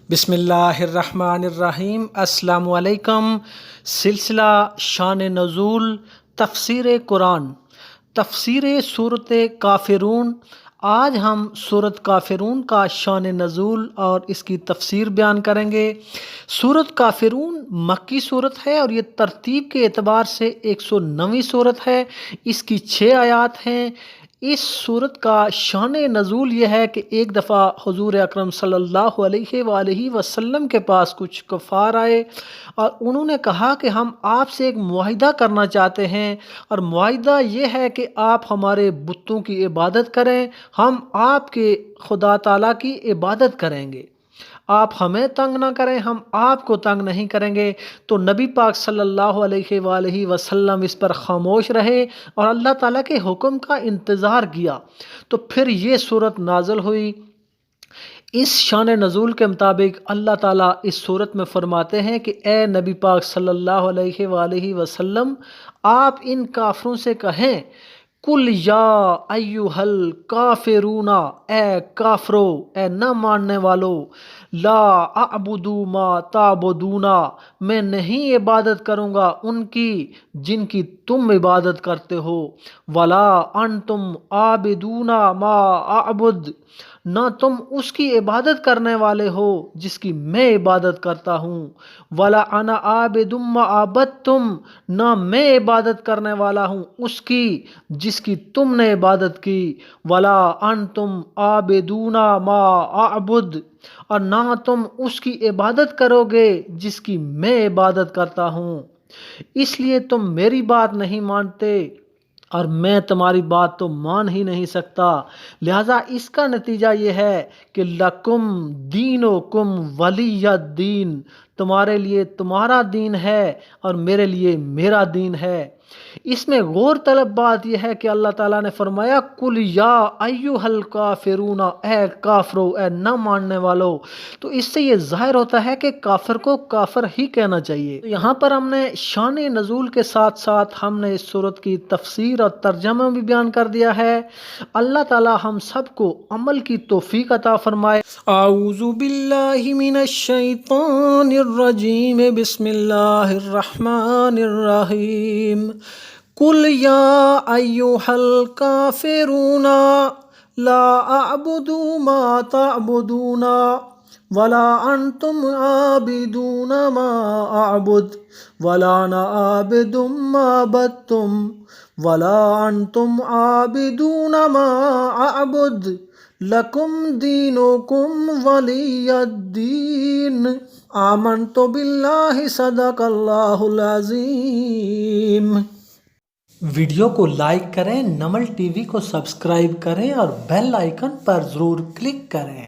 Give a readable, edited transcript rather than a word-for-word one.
बिस्मिल्लाहिर्रहमानिर्रहीम। अस्सलामु अलैकुम। सिलसिला शान नज़ूल तफसीर कुरान, तफसीर सूरत काफिरून। आज हम सूरत काफिरून का शान नज़ूल और इसकी तफसीर बयान करेंगे। सूरत काफिरून मक्की सूरत है और ये तरतीब के एतबार से 109वीं सूरत है। इसकी 6 आयात हैं। इस सूरत का शान नज़ूल ये है कि एक दफ़ा हुज़ूर अकरम सल्लल्लाहु अलैहि वसल्लम के पास कुछ कुफ़ार आए और उन्होंने कहा कि हम आपसे एक मुआहिदा करना चाहते हैं, और मुआहिदा ये है कि आप हमारे बुतों की इबादत करें, हम आपके खुदा ताला की इबादत करेंगे, आप हमें तंग ना करें, हम आपको तंग नहीं करेंगे। तो नबी पाक सल्लल्लाहु अलैहि वसल्लम इस पर खामोश रहे और अल्लाह ताला के हुक्म का इंतज़ार किया। तो फिर ये सूरत नाज़िल हुई। इस शान नज़ूल के मुताबिक अल्लाह ताला इस सूरत में फरमाते हैं कि ए नबी पाक सल्लल्लाहु अलैहि वसल्लम, आप इन काफरों से कहें, कुल या अय्युहल काफिरूना, ए काफरो, ए न मानने वालों, ला अअबुदु मा ताबुदूना, मैं नहीं इबादत करूँगा उनकी जिनकी तुम इबादत करते हो, वला अंतुम आबिदूना मा अअबुद, ना तुम उसकी इबादत करने वाले हो जिसकी मैं इबादत करता हूँ, वला अना आबिदुम मा अबदतुम, ना मैं इबादत करने वाला हूँ उसकी जिसकी तुमने इबादत की, वला अंतुम आबिदूना मा अअबुद, और ना तुम उसकी इबादत करोगे जिसकी मैं इबादत करता हूँ। इसलिए तुम मेरी बात नहीं मानते और मैं तुम्हारी बात तो मान ही नहीं सकता। लिहाजा इसका नतीजा ये है कि लकुम दीनुकुम वलियद दीन, तुम्हारे लिए तुम्हारा दीन है और मेरे लिए मेरा दीन है। इसमें गौर तलब बात यह है कि अल्लाह ताला ने फरमाया, कुल या अय्युहल काफिरूना, ए काफरो, ए न मानने वालों। तो इससे ये जाहिर होता है कि काफिर को काफिर ही कहना चाहिए। तो यहाँ पर हमने शान नज़ूल के साथ साथ हमने इस सूरत की तफसीर और तर्जमा भी बयान कर दिया है। अल्लाह ताला हम सबको अमल की तौफीक अता फरमाए। आऊज़ु बिल्लाहि मिनश शैतानिर रजीम, बिस्मिल्लाहिर रहमानिर रहीम। कुल या अय्युहल काफिरूना, ला अअबुदु मा तअबुदूना, वला अंतुम आबिदूना मा अअबुद, वला अना आबिदुम मा अबदतुम, वला अंतुम आबिदूना मा अअबुद, लकुम दीनुकुम वलियद्दीन। आमनतु बिल्लाहि सदक़ल्लाहुल अज़ीम। वीडियो को लाइक करें, नमल टीवी को सब्सक्राइब करें और बेल आइकन पर ज़रूर क्लिक करें।